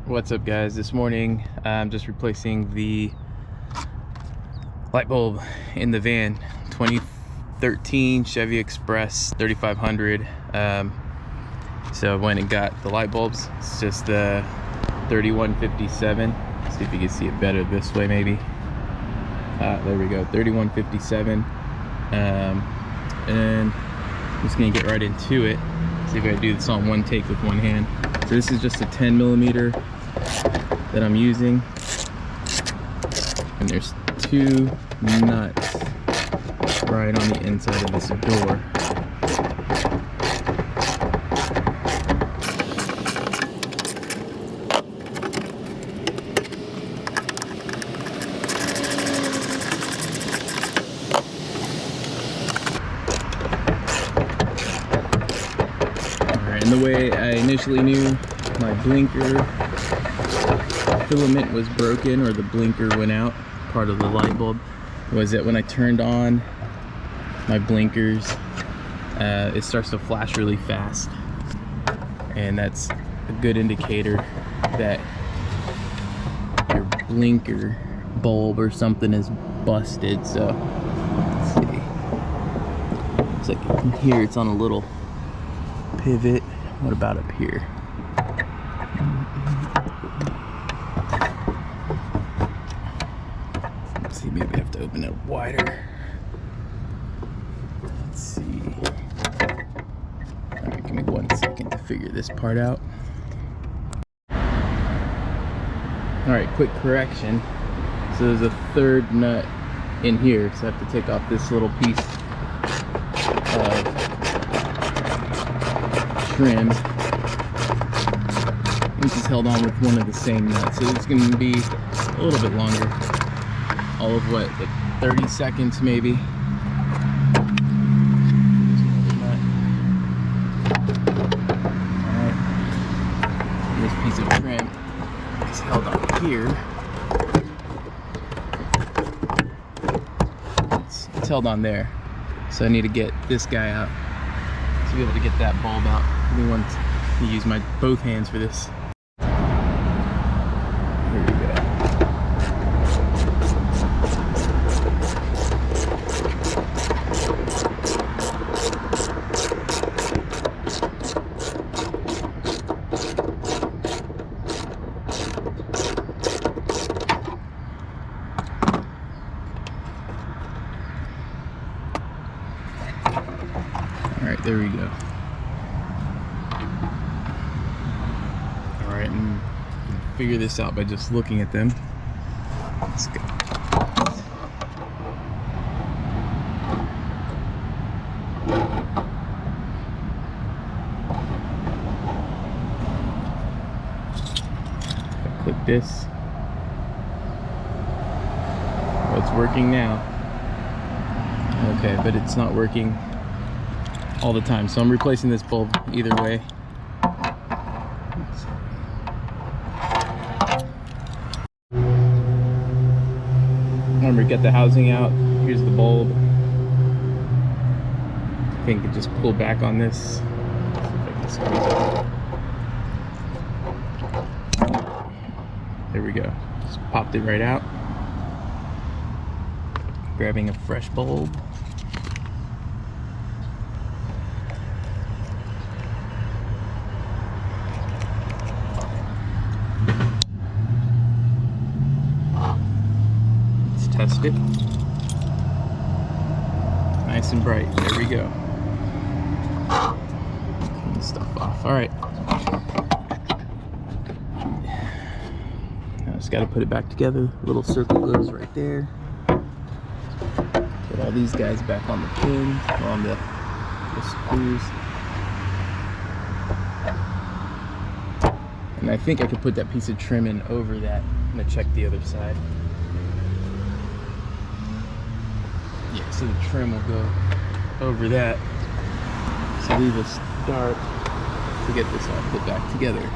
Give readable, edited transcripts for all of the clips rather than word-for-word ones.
What's up, guys? This morning I'm just replacing the light bulb in the van. 2013 Chevy Express 3500. So I went and got the light bulbs. It's just the 3157. See if you can see it better this way, maybe. There we go, 3157. And I'm just gonna get right into it. See if I can do this on one take with one hand. So this is just a 10mm that I'm using, and there's two nuts right on the inside of this door. Alright, and the way I initially knew my blinker filament was broken, or the blinker went out, part of the light bulb, was that when I turned on my blinkers, it starts to flash really fast, and that's a good indicator that your blinker bulb or something is busted. So let's see, it's like in here it's on a little pivot. What about up here? Let's see, maybe I have to open it wider. Let's see. Alright, give me 1 second to figure this part out. Alright, quick correction. So there's a third nut in here, so I have to take off this little piece of trim, which is held on with one of the same nuts. So it's going to be a little bit longer. All of what, like 30 seconds maybe. Alright. This piece of trim is held on here. It's held on there. So I need to get this guy out to be able to get that bulb out. I want to use my both hands for this. Here we go. All right, there we go. Alright, and you can figure this out by just looking at them. Let's go. If I click this. Oh, it's working now. Okay, but it's not working all the time. So I'm replacing this bulb either way. Remember, get the housing out. Here's the bulb. I think it just pulled back on this. See if I can squeeze it. There we go. Just popped it right out. Grabbing a fresh bulb. Test it. Nice and bright. There we go. Clean this stuff off. Alright. Now I just got to put it back together. Little circle goes right there. Put all these guys back on the pin, or on the screws. And I think I could put that piece of trim in over that. I'm going to check the other side. Yeah, so the trim will go over that. So we will start to get this all put back together.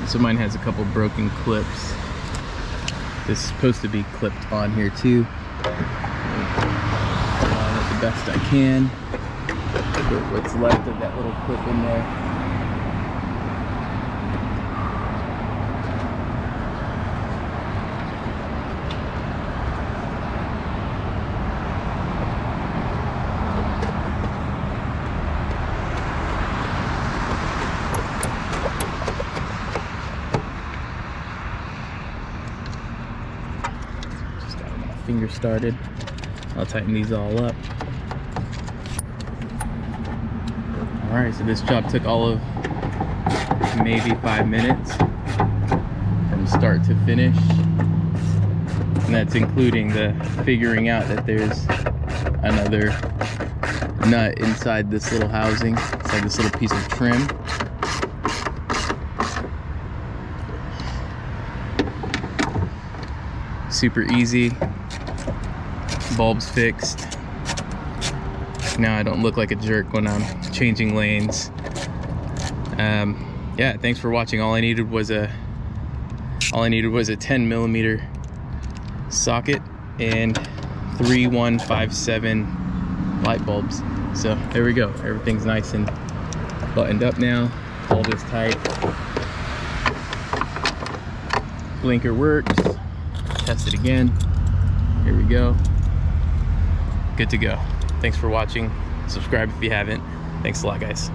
So mine has a couple broken clips. This is supposed to be clipped on here too. On it the best I can. Put what's left of that little clip in there. Finger started. I'll tighten these all up. Alright, so this job took all of maybe 5 minutes from start to finish. And that's including the figuring out that there's another nut inside this little housing, inside this little piece of trim. Super easy. Bulbs fixed. Now I don't look like a jerk when I'm changing lanes. Yeah, thanks for watching. All I needed was a 10mm socket and 3157 light bulbs. So there we go. Everything's nice and buttoned up now. All this tight. Blinker works. Test it again. Here we go. Good to go. Thanks for watching. Subscribe if you haven't. Thanks a lot, guys.